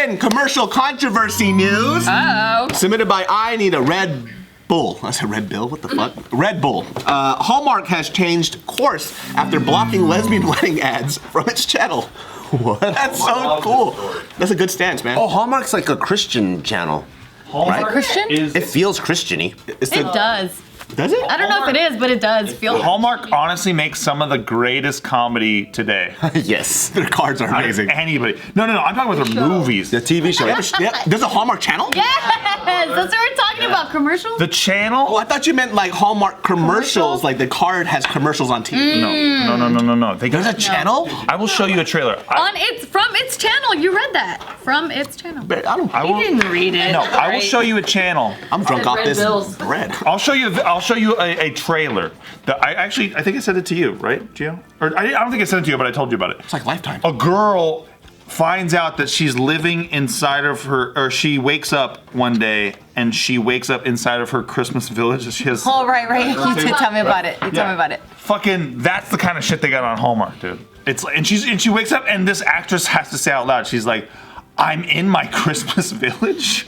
in commercial controversy news. Uh-oh. Submitted by I Need a Red Bull. I said Red Bill? What the fuck? Red Bull. Hallmark has changed course after blocking lesbian wedding ads from its channel. What? That's so cool. That's a good stance, man. Oh, Hallmark's like a Christian channel. Hallmark right? Christian? It feels Christian-y. It does. Does it? I don't know if it is, but it does feel. Hallmark honestly makes some of the greatest comedy today. Yes. Their cards are amazing. Anybody. No. I'm talking about their movies. The TV show. Yeah, there's a Hallmark channel? Yes! That's what we're talking about. Commercials? The channel? Oh, I thought you meant like Hallmark commercials. Like the card has commercials on TV. No. There's a channel? I will show you a trailer. From its channel. You read that. From its channel. But I don't. You didn't read it. No, I will show you a channel. I'm drunk off this bread. I'll show you a trailer. I think I sent it to you, right, Gio? Or I don't think I sent it to you, but I told you about it. It's like Lifetime. A girl finds out that she's living inside of her, or she wakes up one day and she wakes up inside of her Christmas village. She has. Oh, right. You did tell me about it. Tell me about it. Fucking, that's the kind of shit they got on Hallmark, dude. It's like, and she wakes up and this actress has to say out loud, she's like, I'm in my Christmas village.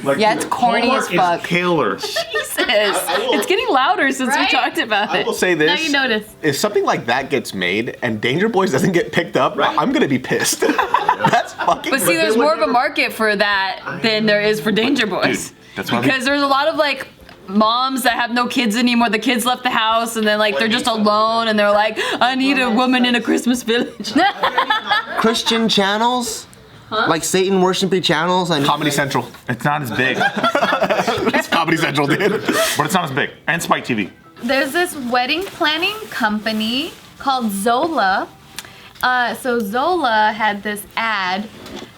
Like, yeah, it's corny as fuck. Killer. Jesus. It's getting louder since we talked about it. I will say this. Now you notice. If something like that gets made and Danger Boys doesn't get picked up, I'm gonna be pissed. That's fucking. But see, there's more of a market for that than there is for Danger Boys. Dude, that's why because there's a lot of like moms that have no kids anymore. The kids left the house and then like they're just alone and they're like, I need a woman in a Christmas village. Christian channels? Huh? Like Satan worshiping channels? Comedy Central. It's not as big. It's Comedy Central, dude. But it's not as big. And Spike TV. There's this wedding planning company called Zola. So Zola had this ad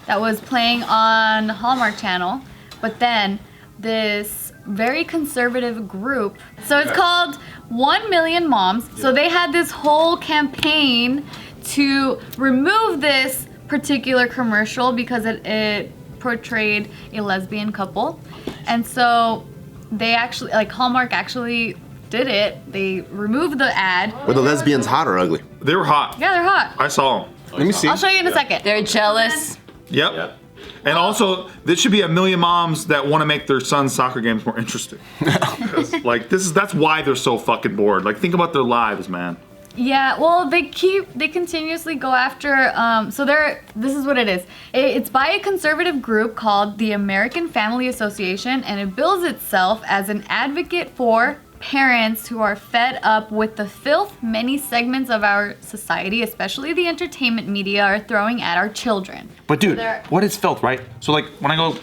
that was playing on Hallmark Channel, but then this very conservative group. So it's called 1 Million Moms. So they had this whole campaign to remove this particular commercial because it portrayed a lesbian couple. And so they actually, like Hallmark actually did it. They removed the ad. Were the lesbians hot or ugly? They were hot. Yeah, they're hot. I saw them. Let me see. I'll show you in a second. They're jealous. Yep. And also, there should be 1 million moms that want to make their son's soccer games more interesting. Like that's why they're so fucking bored. Like think about their lives, man. Yeah, well, they continuously go after, this is what it is. It's by a conservative group called the American Family Association, and it bills itself as an advocate for parents who are fed up with the filth many segments of our society, especially the entertainment media, are throwing at our children. But dude, what is filth, right? So like, when I go,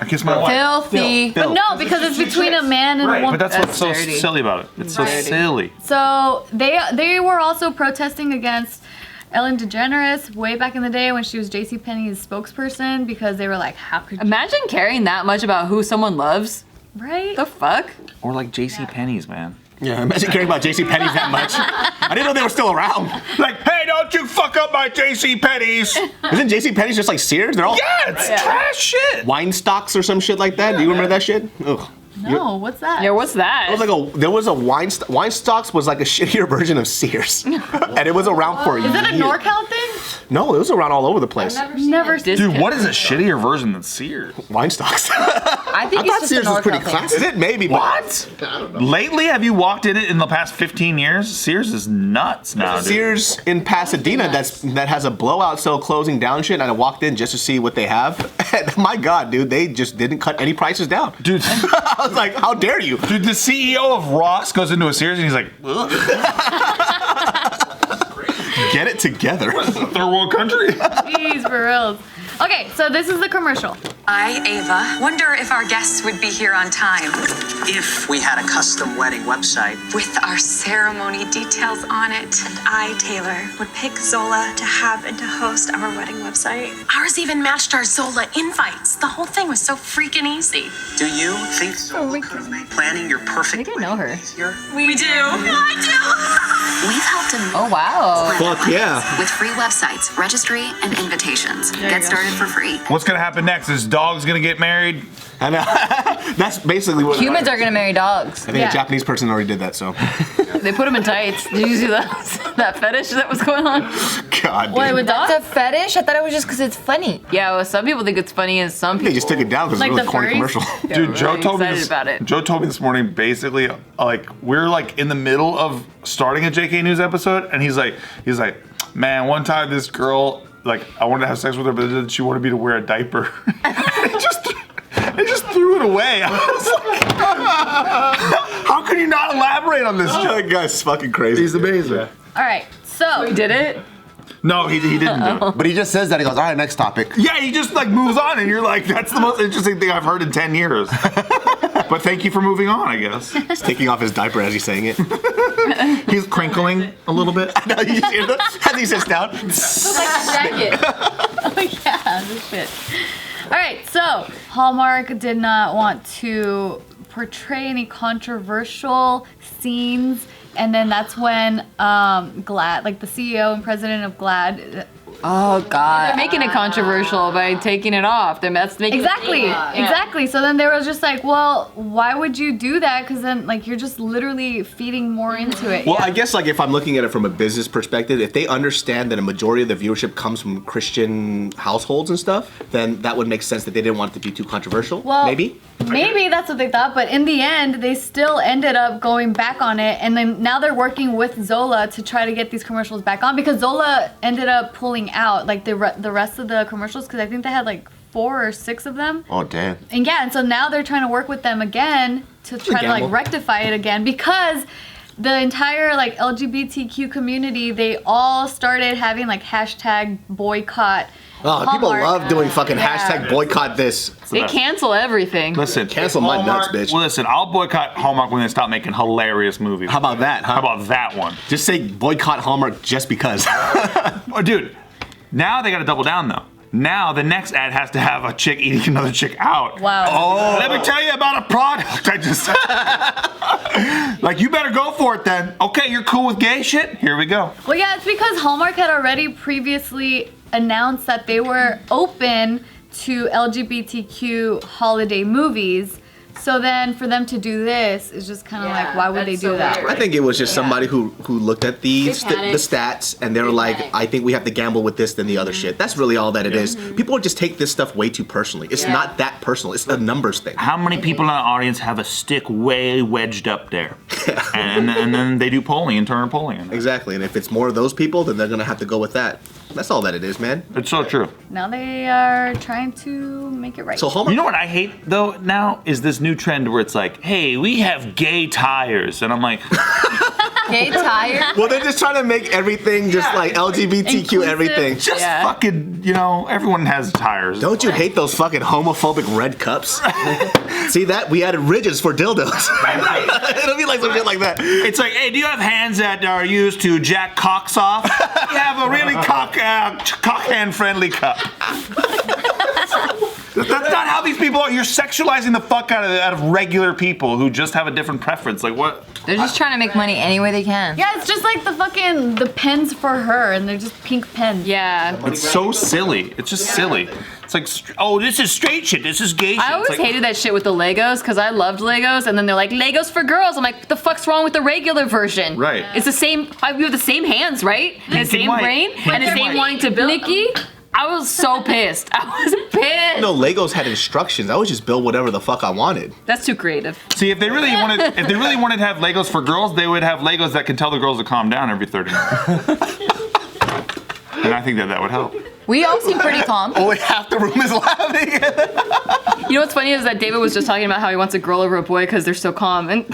I kiss my wife. Filthy. But no, because it's between a man and a woman. But that's what's so silly about it. It's so silly. So they were also protesting against Ellen DeGeneres way back in the day when she was JCPenney's spokesperson because they were like, how could you? Imagine caring that much about who someone loves. Right? The fuck? Or like JCPenney's, man. Yeah, imagine caring about JCPenney's that much. I didn't know they were still around. Like, hey, don't you fuck up my JCPenney's. Isn't JCPenney's just like Sears? They're all it's trash shit. wine stocks or some shit like that. Do you remember that shit? Ugh. No, what's that? Yeah, what's that? There was a wine stocks was like a shittier version of Sears, and it was around for years. Is it a NorCal thing? No, it was around all over the place. Never seen Dude, what is a shittier version than Sears? Wine stocks. I think I thought Sears was pretty classy. Is it? Maybe. What? I don't know. Lately, have you walked in it in the past 15 years? Sears is nuts now, dude. Sears in Pasadena that has a blowout sale closing down shit, and I walked in just to see what they have. And my God, dude, they just didn't cut any prices down. Dude, I was like, how dare you? Dude, the CEO of Ross goes into a Sears and he's like, ugh. Get it together. Third world country? Jeez, for reals. Okay, so this is the commercial. I, Ava, wonder if our guests would be here on time. If we had a custom wedding website. With our ceremony details on it. And I, Taylor, would pick Zola to have and to host our wedding website. Ours even matched our Zola invites. The whole thing was so freaking easy. Do you think Zola could have made planning your perfect I know her. easier? We do. I do. We've helped him. Oh, wow. Fuck yeah. With free websites, registry, and invitations. Get started for free. What's gonna happen next? Is dogs gonna get married? And that's basically what Humans are gonna marry dogs. I think a Japanese person already did that, so. They put him in tights. Did you see that fetish that was going on? God Wait, damn. with That's dogs? a fetish? I thought it was just because it's funny. Yeah, well, some people think it's funny, and some people They just took it down because Like it was a the corny furries? commercial. Yeah, Dude, Joe really told me excited this. about it. Joe told me this morning. Basically, like we're like in the middle of starting a JK News episode, and he's like, man, one time this girl, like, I wanted to have sex with her, but then she wanted me to wear a diaper. They just threw it away. I was like, how can you not elaborate on this? That guy's fucking crazy. He's amazing. All right, so We did it. No, he didn't do it. But he just says that. He goes, all right, next topic. Yeah, he just like moves on, and you're like, that's the most interesting thing I've heard in 10 years. But thank you for moving on, I guess. He's taking off his diaper as he's saying it. He's crinkling a little bit. No, you hear that? As he sits down. jacket. Oh yeah, this shit. All right, so Hallmark did not want to portray any controversial scenes, and then that's when Glad, like the CEO and president of Glad. Oh, God. They're making it controversial by taking it off. That's making Exactly. So then they were just like, well, why would you do that? Because then, like, you're just literally feeding more into it. Well, I guess like if I'm looking at it from a business perspective, if they understand that a majority of the viewership comes from Christian households and stuff, then that would make sense that they didn't want it to be too controversial. Well, maybe. Maybe that's what they thought, but in the end, they still ended up going back on it, and then now they're working with Zola to try to get these commercials back on because Zola ended up pulling out like the rest of the commercials because I think they had like 4 or 6 of them. Oh, damn. And yeah, and so now they're trying to work with them again to try to like gamble. rectify it again because the entire like LGBTQ community, they all started having like hashtag boycott. Oh, people Hallmark. love doing fucking hashtag boycott this. They cancel everything. Listen, Cancel my nuts, bitch. Well, listen, I'll boycott Hallmark when they stop making hilarious movies. How about that, huh? How about that one? Just say boycott Hallmark just because. Oh, dude, now they got to double down though. Now the next ad has to have a chick eating another chick out. Wow. Oh, let me tell you about a product I just like, you better go for it then. Okay, you're cool with gay shit? Here we go. Well, yeah, it's because Hallmark had already previously announced that they were open to LGBTQ holiday movies. So then for them to do this is just kind of like, why would they do that? I think it was just somebody who looked at the panicked. stats and they were like, I think we have to gamble with this than the other shit. That's really all that it is. People just take this stuff way too personally. It's not that personal. It's a numbers thing. How many people in the audience have a stick way wedged up there? and then they do polling, internal polling. Exactly. And if it's more of those people, then they're going to have to go with that. That's all that it is, man. It's so true. Now they are trying to make it right. So Hallmark. You know what I hate though now is this new trend where it's like, hey, we have gay tires, and I'm like, Gay tired? Well, they're just trying to make everything just like LGBTQ Inclusive. everything. just fucking, everyone has tires. Don't you hate those fucking homophobic red cups? See that? We added ridges for dildos. It'll be like some shit like that. It's like, hey, do you have hands that are used to jack cocks off? We have a really cock hand friendly cup. That's not how these people are. You're sexualizing the fuck out of regular people who just have a different preference. Like what? They're just trying to make money any way they can. yeah, it's just like the pens for her, and they're just pink pens. Yeah. It's so silly. It's just silly. It's like, oh, this is straight shit. This is gay shit. I always It's like, hated that shit with the Legos because I loved Legos, and then they're like Legos for girls. I'm like, what the fuck's wrong with the regular version? Right. It's the same. We have the same hands, right? And the Pink and same white. brain, Pink and the and same white. wanting to build. Nikki, I was so pissed. I was pissed. No, Legos had instructions. I would just build whatever the fuck I wanted. That's too creative. See, if they really wanted to have Legos for girls, they would have Legos that can tell the girls to calm down every 30 minutes. And I think that would help. We all seem pretty calm. Only half the room is laughing. You know what's funny is that David was just talking about how he wants a girl over a boy because they're so calm. And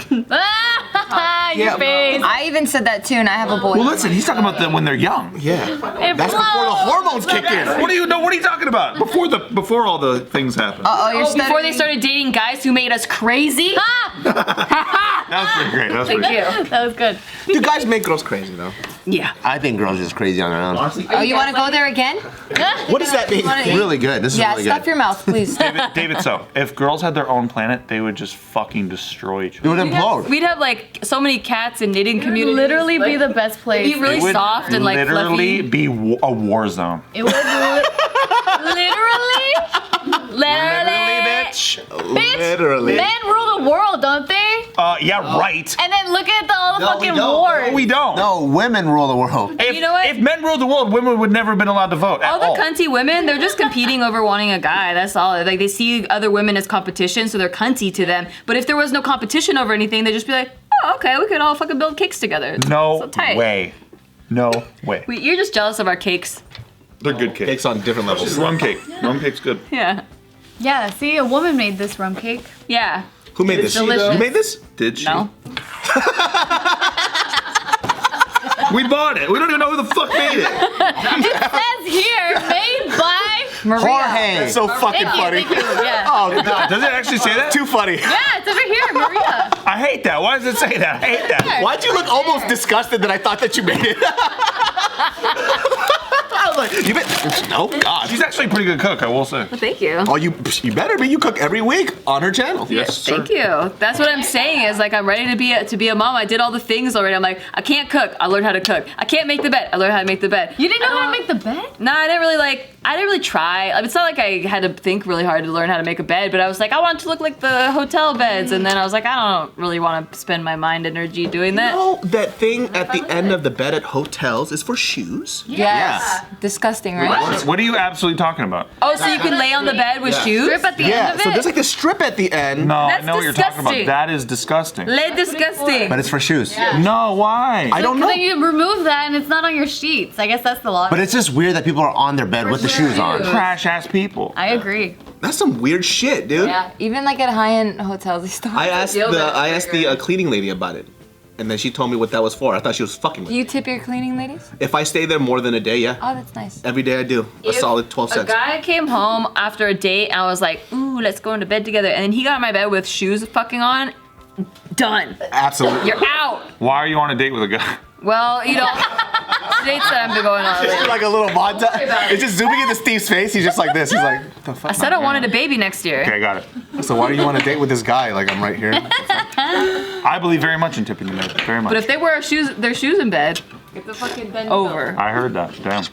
your face. I even said that too, and I have a boy. Well, listen, he's talking about them when they're young. Yeah. That's before the hormones kick in. What do you know? What are you talking about? Before all the things happen. Oh, you're Before they started dating guys who made us crazy. That was pretty great. That was Thank pretty you. That was good. Do guys make girls crazy though? Yeah. I think girls are just crazy on their own. Oh, you want to go there again? What does that mean? Really good. This is Yeah, really stuff good. your mouth, please. David, so if girls had their own planet, they would just fucking destroy each It other. would implode. We'd have like so many cats and knitting communities. Literally be the best place. It'd be really It would soft and like literally fluffy. be a war zone. It would literally. Literally, bitch. Bitch, Literally. men rule the world, don't they? Yeah, right. And then look at all the No, we fucking don't. wars. No, we don't. No, women rule the world. If, You know what? If men ruled the world, women would never have been allowed to vote. All at the all. cunty women, they're just competing over wanting a guy. That's all. Like they see other women as competition, so they're cunty to them. But if there was no competition over anything, they'd just be like, oh, okay, we could all fucking build cakes together. It's No so tight. way. No way. You're just jealous of our cakes. They're good cakes. Cakes on different levels. Rum cake. Rum cake's good. Yeah. Yeah, see, a woman made this rum cake. Yeah. Who made this? delicious. You made this? Did she? No. We bought it. We don't even know who the fuck made it. It says here, made by Maria. Jorge. That's so fucking Thank you, funny. thank you, yeah. Oh, God. Does it actually say that? Too funny. Yeah, it's over here, Maria. I hate that. Why does it say that? I hate that. Why'd you look almost disgusted that I thought that you made it? I was like, you bet. No, God. She's actually a pretty good cook, I will say. Thank you. Oh, you better be. You cook every week on her channel. Yes, sir. Thank you. That's what I'm saying is like I'm ready to be a mom. I did all the things already. I'm like, I can't cook. I learned how to cook. I can't make the bed. I learned how to make the bed. You didn't know how to make the bed? No, I didn't really try. It's not like I had to think really hard to learn how to make a bed, but I was like, I want it to look like the hotel beds. And then I was like, I don't really want to spend my mind energy doing that. Oh, that thing at the end of the bed at hotels is for shoes. Yes. Disgusting, right? What are you absolutely talking about? Oh, so you can lay on the bed with shoes? Strip at the end Yeah, of it? so there's like this strip at the end. No, That's I know what you're talking about. disgusting. That is disgusting. Lay disgusting. But it's for shoes. No, why? I don't Because know. then you remove that and it's not on your sheets. I guess that's the law. But it's just weird that people are on their bed with the shoes on. Trash ass people. I agree. That's some weird shit, dude. Yeah. Even like at high-end hotels, they still. I asked the cleaning lady about it, and then she told me what that was for. I thought she was fucking with Do me. you tip your cleaning ladies? If I stay there more than a day, yeah. Oh, that's nice. Every day I do. A solid 12 A cents. guy came home after a date and I was like, ooh, let's go into bed together. And then he got in my bed with shoes fucking on. Done. Absolutely. You're out. Why are you on a date with a guy? Well, you know, dates that I've been going on lately. Like a little montage. It's just zooming into Steve's face. He's just like this. He's like, the fuck? I said I wanted a baby next year. Okay, got it. So why do you want to date with this guy? Like I'm right here. I believe very much in tipping the nose. Very much. But if they wear their shoes in bed, get the fucking bend over. I heard that. Damn.